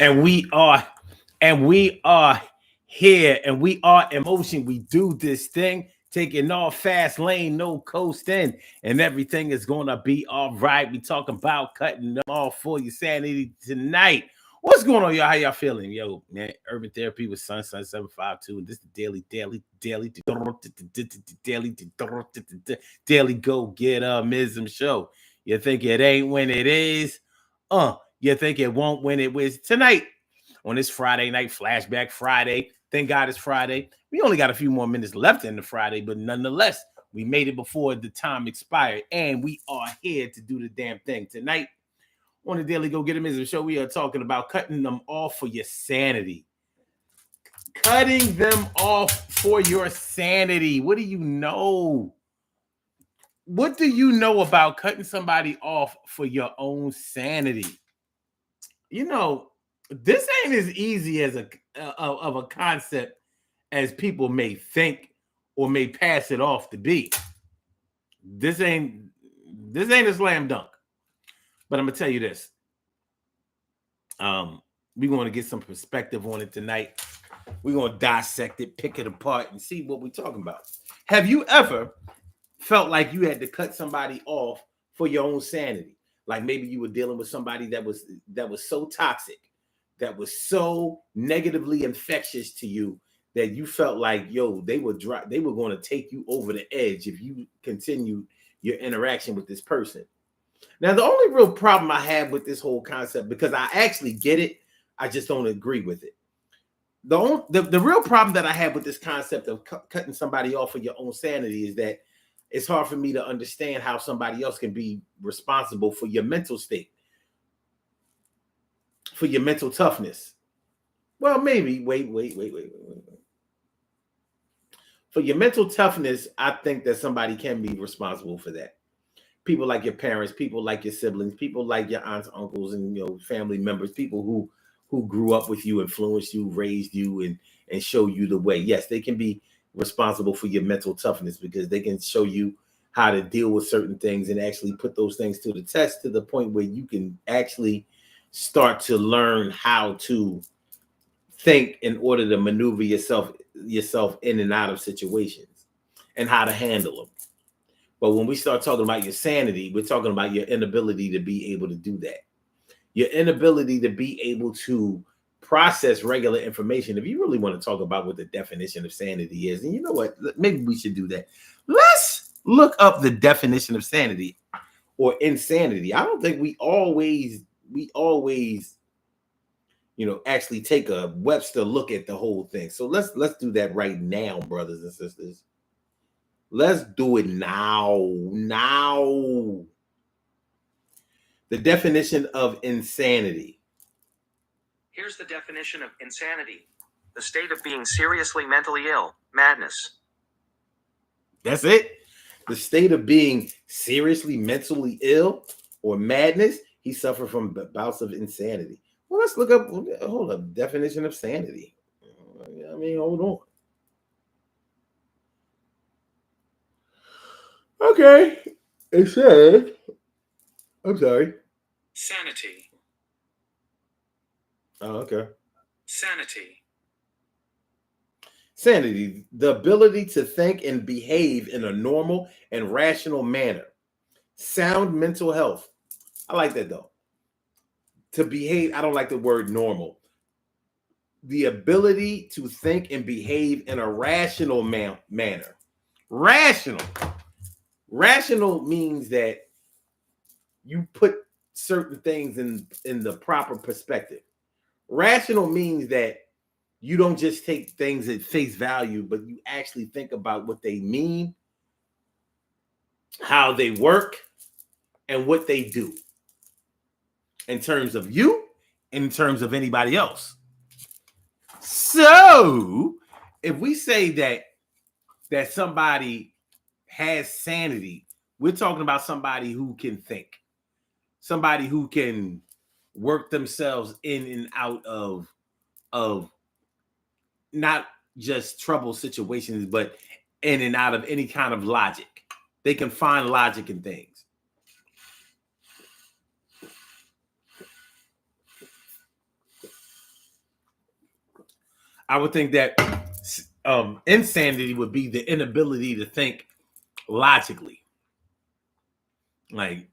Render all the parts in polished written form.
and we are here, and we are in motion. We do this thing, taking off fast lane, no coasting, and everything is gonna be all right. We talking about cutting them off for your sanity tonight. What's going on, y'all? How y'all feeling? Yo, man, Urban Therapy with Sun 752. This is the daily go get mism show. You think it ain't when it is? You think it won't when it was tonight on this Friday night flashback Friday. Thank God it's Friday. We only got a few more minutes left in the Friday, but nonetheless, we made it before the time expired, and we are here to do the damn thing tonight. On the Daily Go Get It Mism show, we are talking about cutting them off for your sanity. Cutting them off for your sanity. What do you know? What do you know about cutting somebody off for your own sanity? You know, this ain't as easy as of a concept as people may think or may pass it off to be. This ain't a slam dunk. But I'm gonna tell you this. We're going to get some perspective on it tonight. We're going to dissect it, pick it apart, and see what we're talking about. Have you ever felt like you had to cut somebody off for your own sanity? Like maybe you were dealing with somebody that was so toxic, that was so negatively infectious to you that you felt like, yo, they were going to take you over the edge if you continued your interaction with this person. Now, the only real problem I have with this whole concept, because I actually get it, I just don't agree with it. The real problem that I have with this concept of cutting somebody off for your own sanity is that it's hard for me to understand how somebody else can be responsible for your mental state, for your mental toughness. Well, maybe, wait. For your mental toughness, I think that somebody can be responsible for that. People like your parents, people like your siblings, people like your aunts, uncles, and family members, people who grew up with you, influenced you, raised you, and show you the way. Yes, they can be responsible for your mental toughness because they can show you how to deal with certain things and actually put those things to the test to the point where you can actually start to learn how to think in order to maneuver yourself in and out of situations and how to handle them. But when we start talking about your sanity, we're talking about your inability to be able to do that. Your inability to be able to process regular information. If you really want to talk about what the definition of sanity is, and you know what, maybe we should do that. Let's look up the definition of sanity or insanity. I don't think we always, actually take a Webster look at the whole thing. So let's do that right now, brothers and sisters. Let's do it now. Now. The definition of insanity. Here's the definition of insanity: the state of being seriously mentally ill, madness. That's it. The state of being seriously mentally ill or madness. He suffered from bouts of insanity. Well, let's look up. Hold up. Definition of sanity. I mean, hold on. Okay. It says, I'm sorry. Sanity. Oh, okay. Sanity. Sanity, the ability to think and behave in a normal and rational manner. Sound mental health. I like that though. To behave, I don't like the word normal. The ability to think and behave in a rational manner. Rational. Rational means that you put certain things in the proper perspective. Rational means that you don't just take things at face value, but you actually think about what they mean, how they work, and what they do in terms of you, in terms of anybody else. So, if we say that somebody has sanity, we're talking about somebody who can think, somebody who can work themselves in and out of not just trouble situations, but in and out of any kind of logic. They can find logic in things. I would think that insanity would be the inability to think logically. Like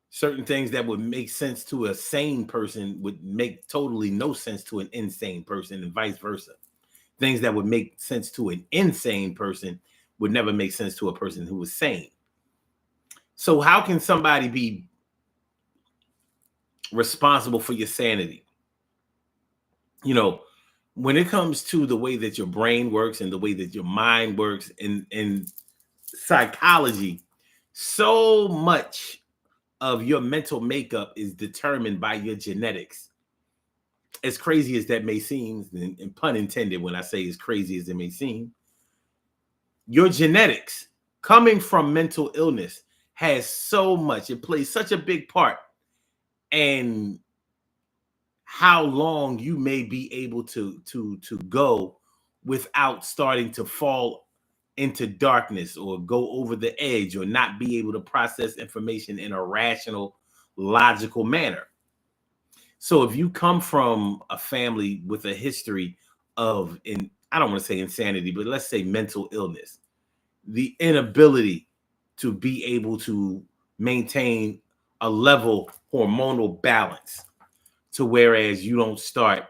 certain things that would make sense to a sane person would make totally no sense to an insane person, and vice versa. Things that would make sense to an insane person would never make sense to a person who was sane. So how can somebody be responsible for your sanity? You know, when it comes to the way that your brain works and the way that your mind works in psychology, so much of your mental makeup is determined by your genetics. As crazy as that may seem, and pun intended when I say as crazy as it may seem, your genetics coming from mental illness has so much, it plays such a big part in how long you may be able to go without starting to fall into darkness or go over the edge or not be able to process information in a rational, logical manner. So if you come from a family with a history of, I don't want to say insanity, but let's say mental illness, the inability to be able to maintain a level hormonal balance, to whereas you don't start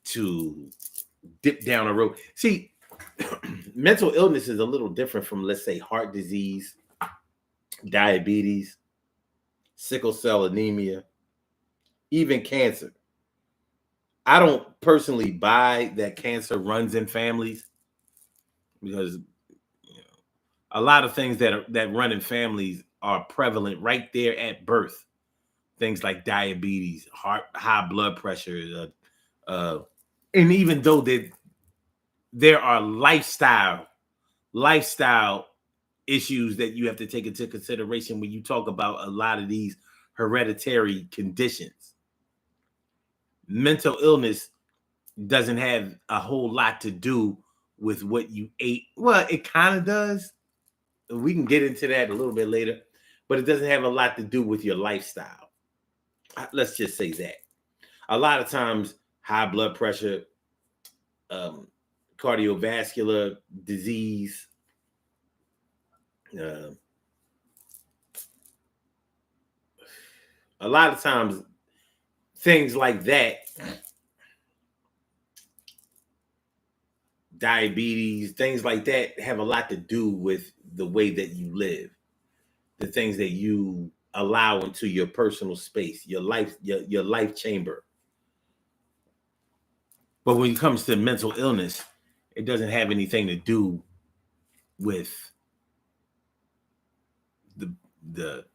to dip down a road. See, mental illness is a little different from, let's say, heart disease, diabetes, sickle cell anemia, even cancer. I don't personally buy that cancer runs in families, because a lot of things that run in families are prevalent right there at birth. Things like diabetes, high blood pressure, and even though there are lifestyle issues that you have to take into consideration when you talk about a lot of these hereditary conditions. Mental illness doesn't have a whole lot to do with what you ate. Well, it kind of does. We can get into that a little bit later, but it doesn't have a lot to do with your lifestyle. Let's just say that. A lot of times, high blood pressure, cardiovascular disease, a lot of times things like that, diabetes, things like that, have a lot to do with the way that you live, the things that you allow into your personal space, your life chamber. But when it comes to mental illness, it doesn't have anything to do with the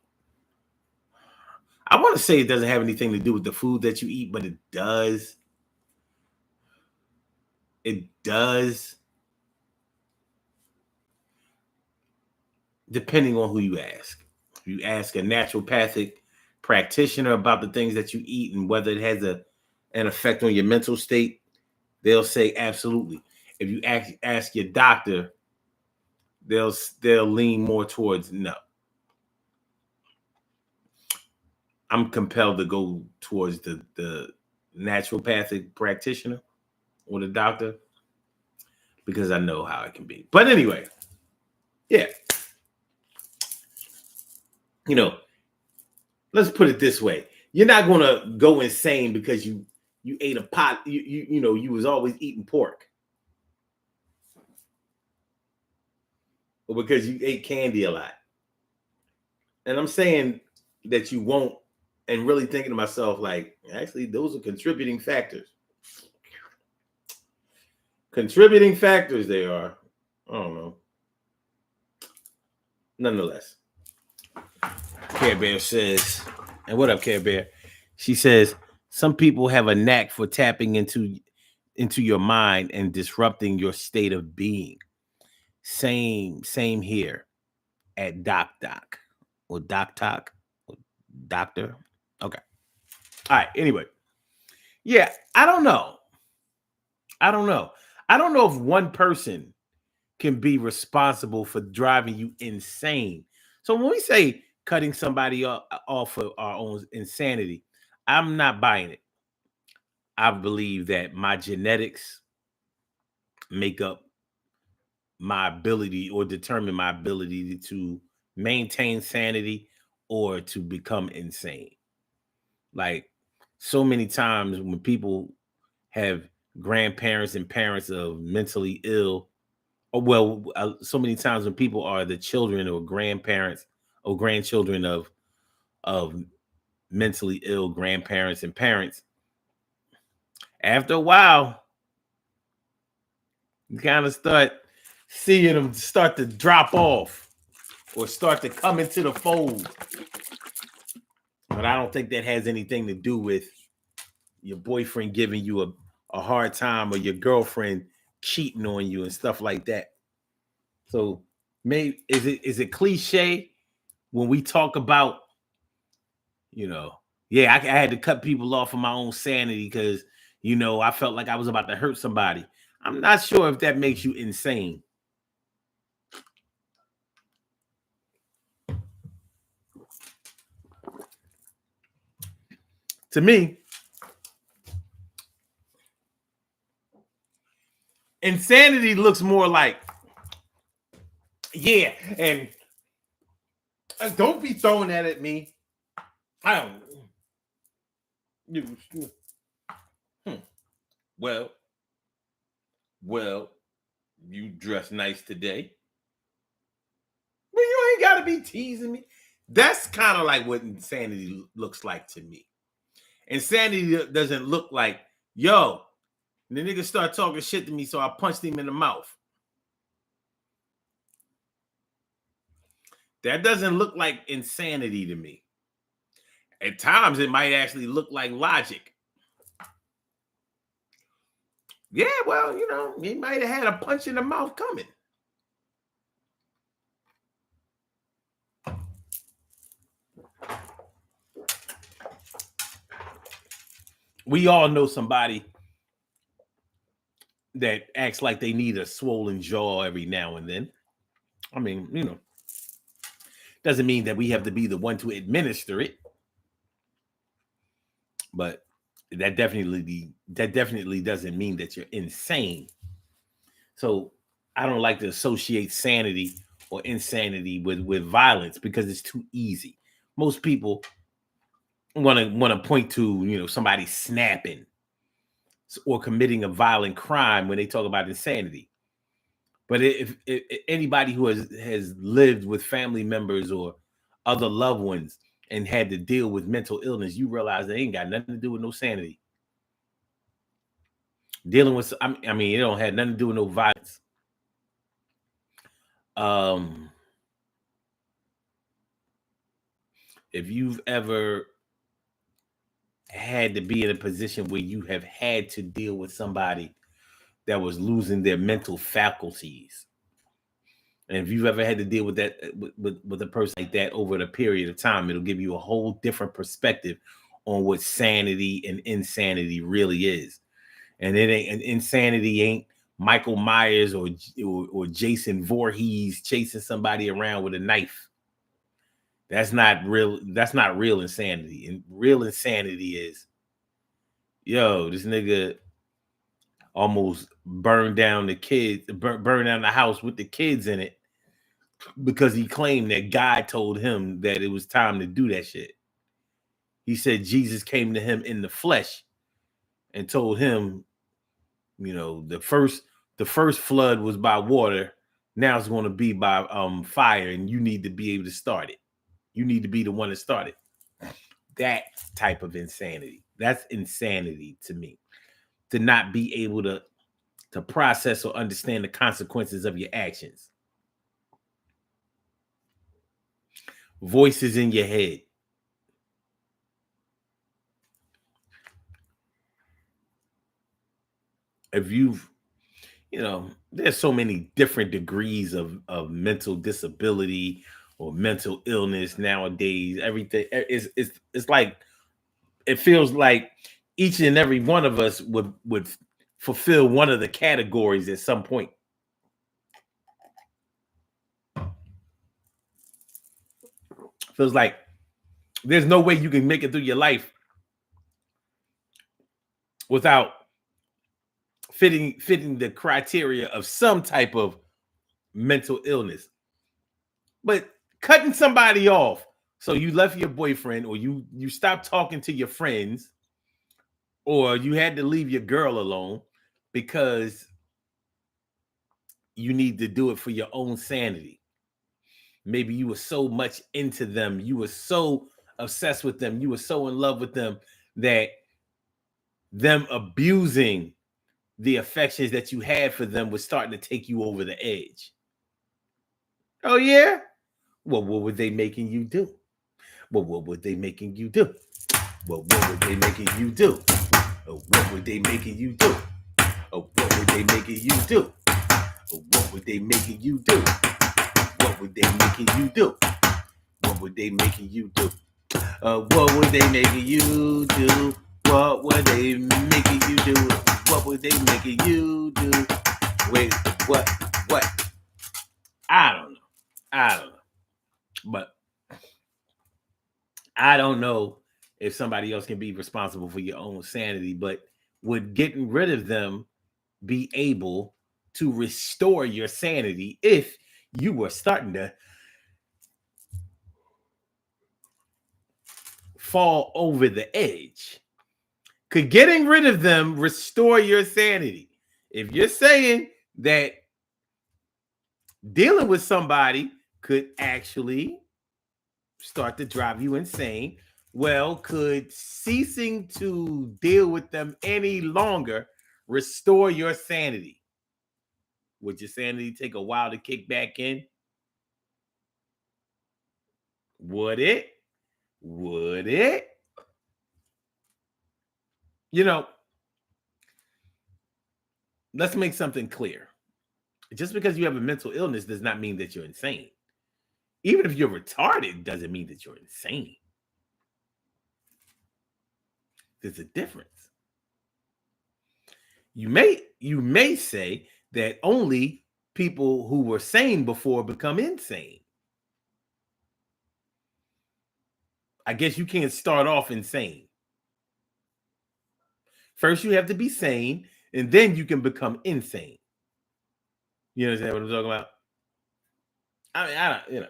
I want to say it doesn't have anything to do with the food that you eat, but it does. It does, depending on who you ask. If you ask a naturopathic practitioner about the things that you eat and whether it has an effect on your mental state, they'll say absolutely. If you ask your doctor, they'll lean more towards no. I'm compelled to go towards the naturopathic practitioner or the doctor because I know how it can be. But anyway, yeah. Let's put it this way. You're not going to go insane because you ate a pot, you was always eating pork. Or because you ate candy a lot. And I'm saying that you won't, and really thinking to myself, like, actually, those are contributing factors. Contributing factors they are. I don't know. Nonetheless, Care Bear says, and what up, Care Bear? She says, some people have a knack for tapping into your mind and disrupting your state of being. Same here at Doc or Doc or Doctor. Okay. All right. Anyway, yeah, I don't know. I don't know if one person can be responsible for driving you insane. So when we say cutting somebody off for our own insanity, I'm not buying it. I believe that my genetics make up my ability or determine my ability to maintain sanity or to become insane. Like so many times when people have grandparents and parents of mentally ill, or so many times when people are the children or grandparents or grandchildren of mentally ill grandparents and parents, after a while, you kind of start seeing them start to drop off or start to come into the fold. But I don't think that has anything to do with your boyfriend giving you a hard time or your girlfriend cheating on you and stuff like that. So maybe is it cliche when we talk about, yeah, I had to cut people off of my own sanity because I felt like I was about to hurt somebody. I'm not sure if that makes you insane. To me, insanity looks more like, yeah, and don't be throwing that at me. I don't. Well, you dress nice today. Well, you ain't got to be teasing me. That's kind of like what insanity looks like to me. Insanity doesn't look like, yo, the nigga start talking shit to me, so I punched him in the mouth. That doesn't look like insanity to me. At times, it might actually look like logic. Yeah, well, he might have had a punch in the mouth coming. We all know somebody that acts like they need a swollen jaw every now and then. I mean, doesn't mean that we have to be the one to administer it, but that definitely doesn't mean that you're insane. So I don't like to associate sanity or insanity with violence because it's too easy. Most people want to point to somebody snapping or committing a violent crime when they talk about insanity. But if anybody who has lived with family members or other loved ones and had to deal with mental illness, you realize they ain't got nothing to do with no sanity. Dealing with, I mean, it don't have nothing to do with no violence. If you've ever had to be in a position where you have had to deal with somebody that was losing their mental faculties, and if you've ever had to deal with that with a person like that over the period of time, it'll give you a whole different perspective on what sanity and insanity really is. And insanity ain't Michael Myers or Jason Voorhees chasing somebody around with a knife. That's not real. That's not real insanity. And real insanity is, yo, this nigga almost burned down burned down the house with the kids in it because he claimed that God told him that it was time to do that shit. He said Jesus came to him in the flesh and told him, the first flood was by water. Now it's going to be by fire, and you need to be able to start it. You need to be the one to start it. That type of insanity. That's insanity to me. To not be able to process or understand the consequences of your actions. Voices in your head. If you've, there's so many different degrees of mental disability or mental illness nowadays. Everything it's like, it feels like each and every one of us would fulfill one of the categories at some point. Feels like there's no way you can make it through your life without fitting the criteria of some type of mental illness. But cutting somebody off, so you left your boyfriend, or you stopped talking to your friends, or you had to leave your girl alone because you need to do it for your own sanity. Maybe you were so much into them, you were so obsessed with them, you were so in love with them that them abusing the affections that you had for them was starting to take you over the edge. Oh yeah? Well, what were they making you do? Well, what were they making you do? Well, what were they making you do? Oh, what were they making you do? Oh, what were they making you do? Oh, what were they making you do? What were they making you do? What were they making you do? What were they making you do? What were they making you do? What were they making you do? Wait, what? What? I don't know. I don't know. But I don't know if somebody else can be responsible for your own sanity, but would getting rid of them be able to restore your sanity if you were starting to fall over the edge? Could getting rid of them restore your sanity? If you're saying that dealing with somebody could actually start to drive you insane, well, could ceasing to deal with them any longer restore your sanity? Would your sanity take a while to kick back in? Would it? Would it? You know, let's make something clear. Just because you have a mental illness does not mean that you're insane. Even if you're retarded, doesn't mean that you're insane. There's a difference. You may say that only people who were sane before become insane. I guess you can't start off insane. First, you have to be sane, and then you can become insane. You understand what I'm talking about? I mean, I don't,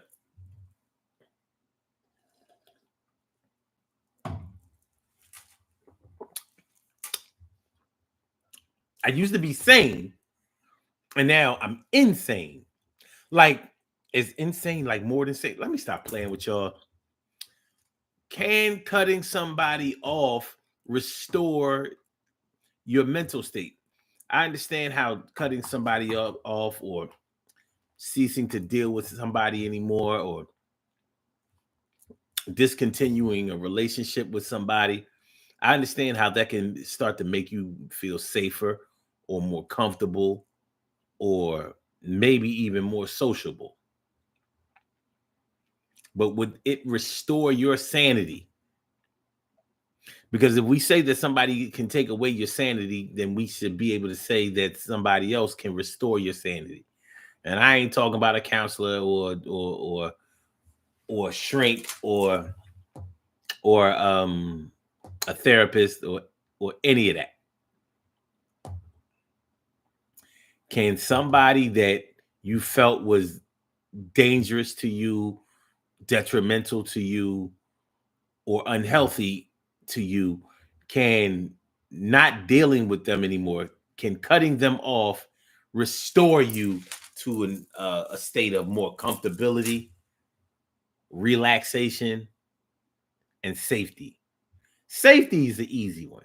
I used to be sane, and now I'm insane. Like, is insane like more than sane? Let me stop playing with y'all. Can cutting somebody off restore your mental state? I understand how cutting somebody off, or ceasing to deal with somebody anymore, or discontinuing a relationship with somebody, I understand how that can start to make you feel safer or more comfortable, or maybe even more sociable. But would it restore your sanity? Because if we say that somebody can take away your sanity, then we should be able to say that somebody else can restore your sanity. And I ain't talking about a counselor or a shrink or a therapist or any of that. Can somebody that you felt was dangerous to you, detrimental to you, or unhealthy to you, can not dealing with them anymore, can cutting them off restore you to a state of more comfortability, relaxation, and safety? Safety is the easy one.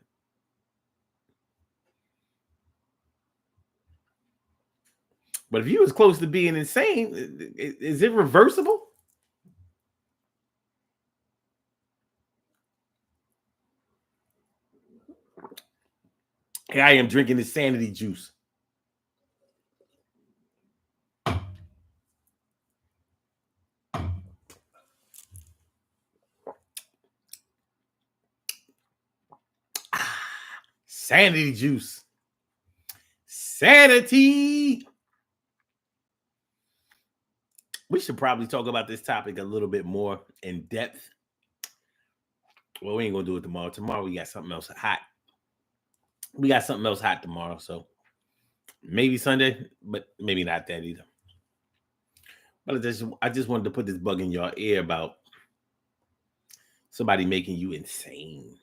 But if you was close to being insane, is it reversible? Here I am drinking this Sanity juice. Sanity juice. Sanity. We should probably talk about this topic a little bit more in depth. Well, we ain't gonna do it tomorrow. Tomorrow we got something else hot. We got something else hot tomorrow, so maybe Sunday, but maybe not that either. But I just wanted to put this bug in your ear about somebody making you insane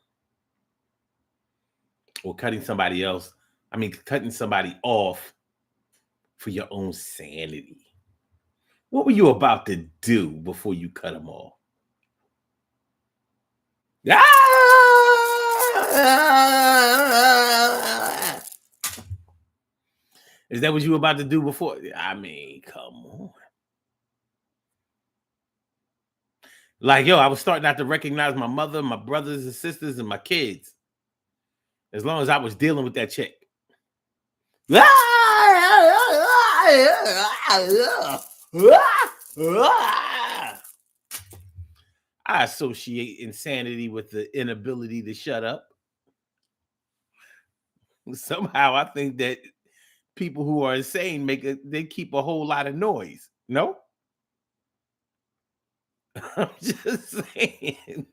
or cutting somebody else. I mean, cutting somebody off for your own sanity. What were you about to do before you cut them off? Ah! Is that what you were about to do before? I mean, come on. Like, yo, I was starting out to recognize my mother, my brothers and sisters, and my kids. As long as I was dealing with that chick. I associate insanity with the inability to shut up. Somehow I think that people who are insane they keep a whole lot of noise. No? I'm just saying.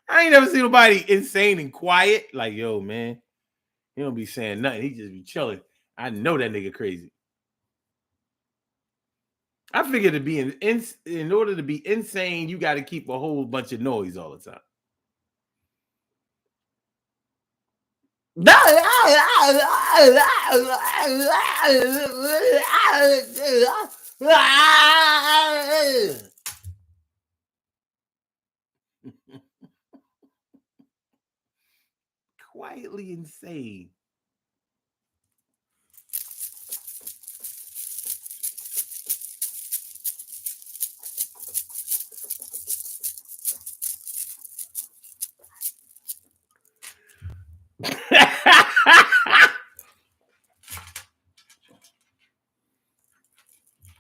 I ain't never seen nobody insane and quiet. Like, yo, man, he don't be saying nothing. He just be chilling. I know that nigga crazy. I figure to be in order to be insane, you got to keep a whole bunch of noise all the time. Quietly insane.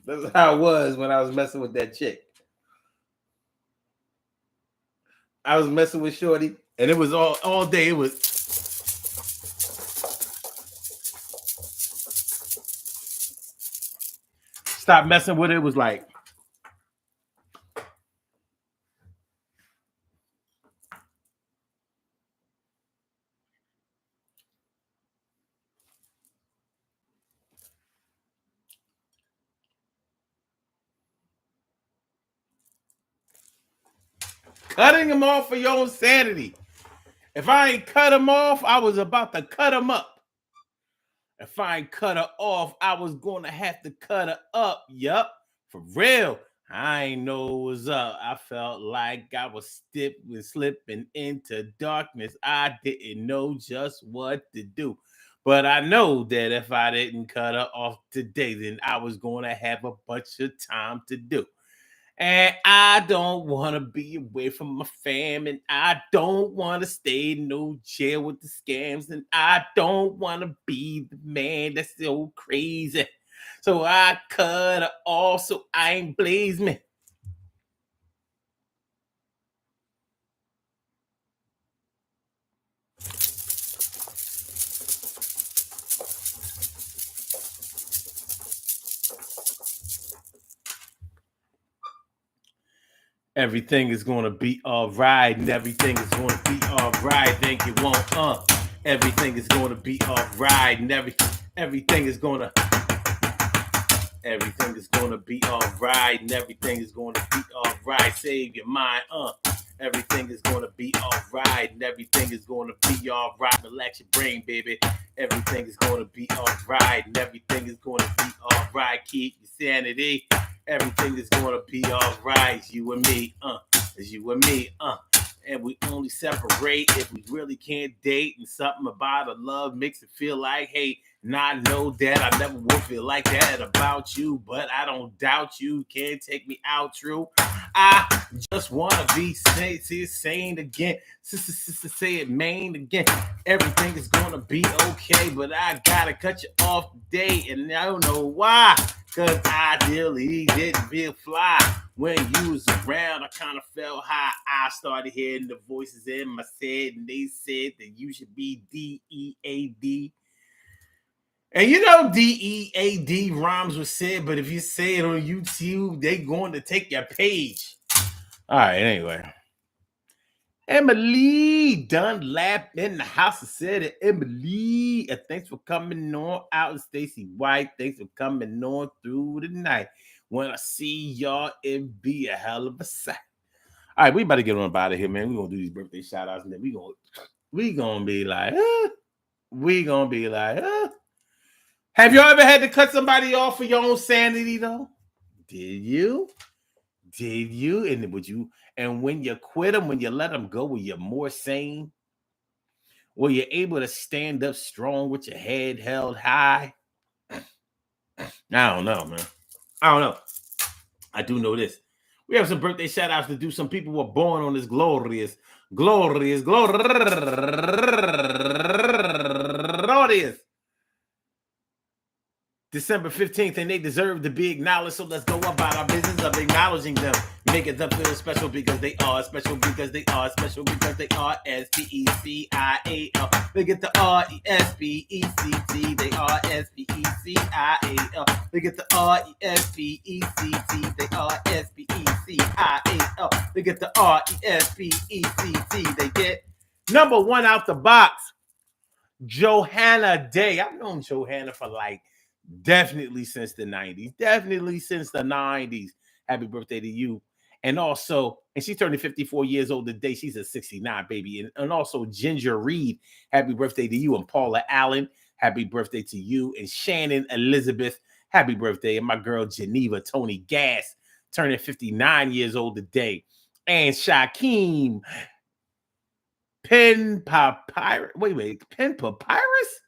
That's how it was when I was messing with that chick. I was messing with Shorty, and it was all day. It was stop messing with it. It was like cutting them off for your own sanity. If I ain't cut them off, I was about to cut them up. If I ain't cut her off, I was going to have to cut her up. Yup, for real. I ain't know what was up. I felt like I was slipping into darkness. I didn't know just what to do. But I know that if I didn't cut her off today, then I was going to have a bunch of time to do. And I don't want to be away from my fam, and I don't want to stay in no jail with the scams, and I don't want to be the man that's so crazy. So I cut her off so I ain't blaze me. Everything is gonna be all right, and everything is gonna be all right. Think it won't, everything is gonna be all right, and everything is gonna be all right, and everything is gonna be all right. Save your mind, everything is gonna be all right, and everything is gonna be all right. Relax your brain, baby. Everything is gonna be all right, and everything is gonna be all right. Keep your sanity. Everything is gonna be all right. It's you and me, it's you and me, and we only separate if we really can't date. And something about a love makes it feel like, hey, not know that I never will feel like that about you, but I don't doubt you can't take me out. True, I just wanna be sane again. Say it, main again. Everything is gonna be okay, but I gotta cut you off today, and I don't know why. Cause I really didn't feel fly when you was around. I kind of felt high. I started hearing the voices in my head, and they said that you should be DEAD. And you know DEAD rhymes with said, but if you say it on YouTube, they going to take your page. All right, anyway. Emily Dunlap in the house of said it. Emily. Lee. And thanks for coming on out. And Stacy White, thanks for coming on through the night. When I see y'all, it be a hell of a sight. All right, we about to get on out of here, man. We're gonna do these birthday shout outs, and then we gonna be like, Have y'all ever had to cut somebody off for your own sanity, though? Did you? And would you? And when you quit them, when you let them go, were you more sane? Were you able to stand up strong with your head held high? I don't know, man. I don't know. I do know this. We have some birthday shout outs to do. Some people were born on this glorious. December 15th, and they deserve to be acknowledged. So let's go about our business of acknowledging them. Making them feel special because they are special because they are special because they are SPECIAL. They get the RESPECT. They are SPECIAL. They get the RESPECT. They are SPECIAL. They get the RESPECT. They get number one out the box. Johanna Day. I've known Johanna for definitely since the 90s. Definitely since the 90s. Happy birthday to you. And also, and she's turning 54 years old today. She's a 69, baby. And also Ginger Reed, happy birthday to you. And Paula Allen, happy birthday to you. And Shannon Elizabeth, happy birthday. And my girl Geneva Tony Gass, turning 59 years old today. And Shaquem Pen Papyrus. Wait. Pen Papyrus?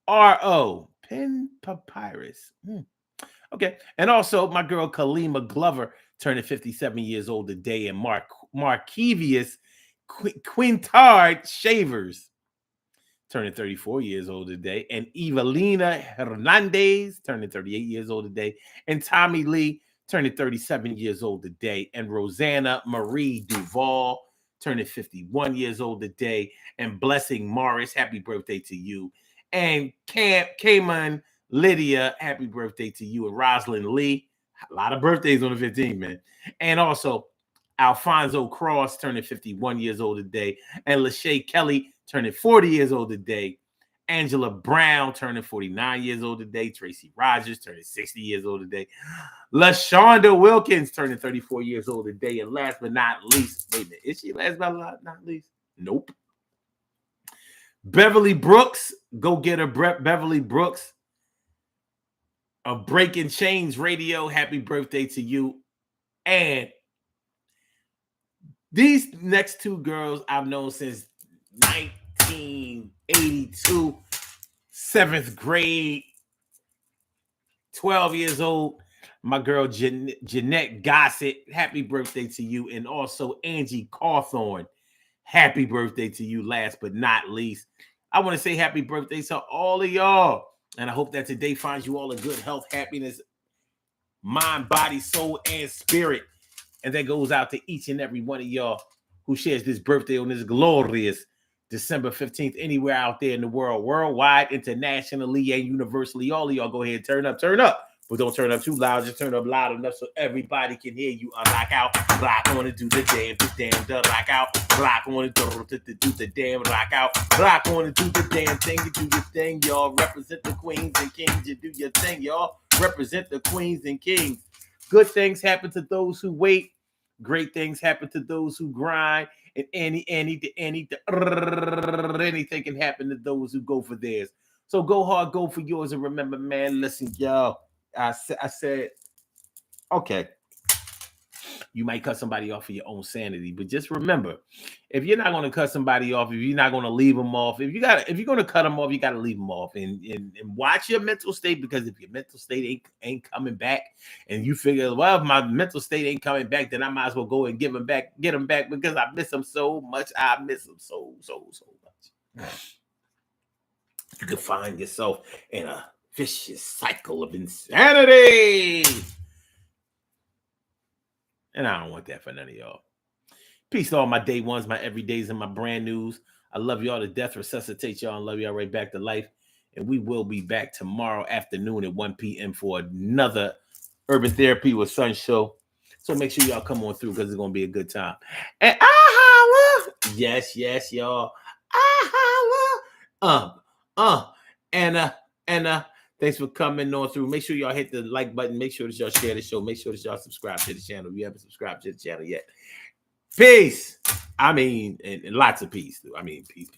R.O. Pen Papyrus. Okay. And also my girl Kalima Glover, turning 57 years old today. And Markevius Quintard Shavers, turning 34 years old today. And Evelina Hernandez, turning 38 years old today. And Tommy Lee, turning 37 years old today. And Rosanna Marie Duval, turning 51 years old today. And Blessing Morris, happy birthday to you. And Cayman Lydia, happy birthday to you. And Rosalind Lee, a lot of birthdays on the 15th, man. And also Alfonso Cross, turning 51 years old today. And Lachey Kelly, turning 40 years old today. Angela Brown, turning 49 years old today. Tracy Rogers, turning 60 years old today. LaShonda Wilkins, turning 34 years old today. And last but not least, wait a minute, is she last but not least? Nope. Beverly Brooks, go get her, Beverly Brooks of Breaking Chains Radio, happy birthday to you. And these next two girls I've known since 1982, 7th grade, 12 years old. My girl Jeanette Gossett, happy birthday to you. And also Angie Cawthorn, happy birthday to you. Last but not least, I want to say happy birthday to all of y'all. And I hope that today finds you all a good health, happiness, mind, body, soul, and spirit. And that goes out to each and every one of y'all who shares this birthday on this glorious December 15th, anywhere out there in the world, worldwide, internationally, and universally. All of y'all go ahead, turn up. But don't turn up too loud. Just turn up loud enough so everybody can hear you. Rock out, rock on and do the damn, rock out. Rock on and do the damn, rock out. Rock on and do the damn thing. You do your thing, y'all. Represent the queens and kings. You do your thing, y'all. Represent the queens and kings. Good things happen to those who wait. Great things happen to those who grind. And anything can happen to those who go for theirs. So go hard, go for yours. And remember, man, listen, y'all. I said, okay, you might cut somebody off for your own sanity, but just remember, if you're not going to cut somebody off, if you're not going to leave them off, if you're going to cut them off, you got to leave them off and watch your mental state, because if your mental state ain't coming back and you figure, well, if my mental state ain't coming back, then I might as well go and get them back because I miss them so much. I miss them so much. You can find yourself in a vicious cycle of insanity. And I don't want that for none of y'all. Peace to all my day ones, my everydays, and my brand news. I love y'all to death, resuscitate y'all, and love y'all right back to life. And we will be back tomorrow afternoon at 1 p.m. for another Urban Therapy with Sun show. So make sure y'all come on through because it's going to be a good time. And I holla. Yes, y'all. I holla. Anna, thanks for coming on through. Make sure y'all hit the like button. Make sure that y'all share the show. Make sure that y'all subscribe to the channel if you haven't subscribed to the channel yet. Peace. I mean, and lots of peace. I mean, peace.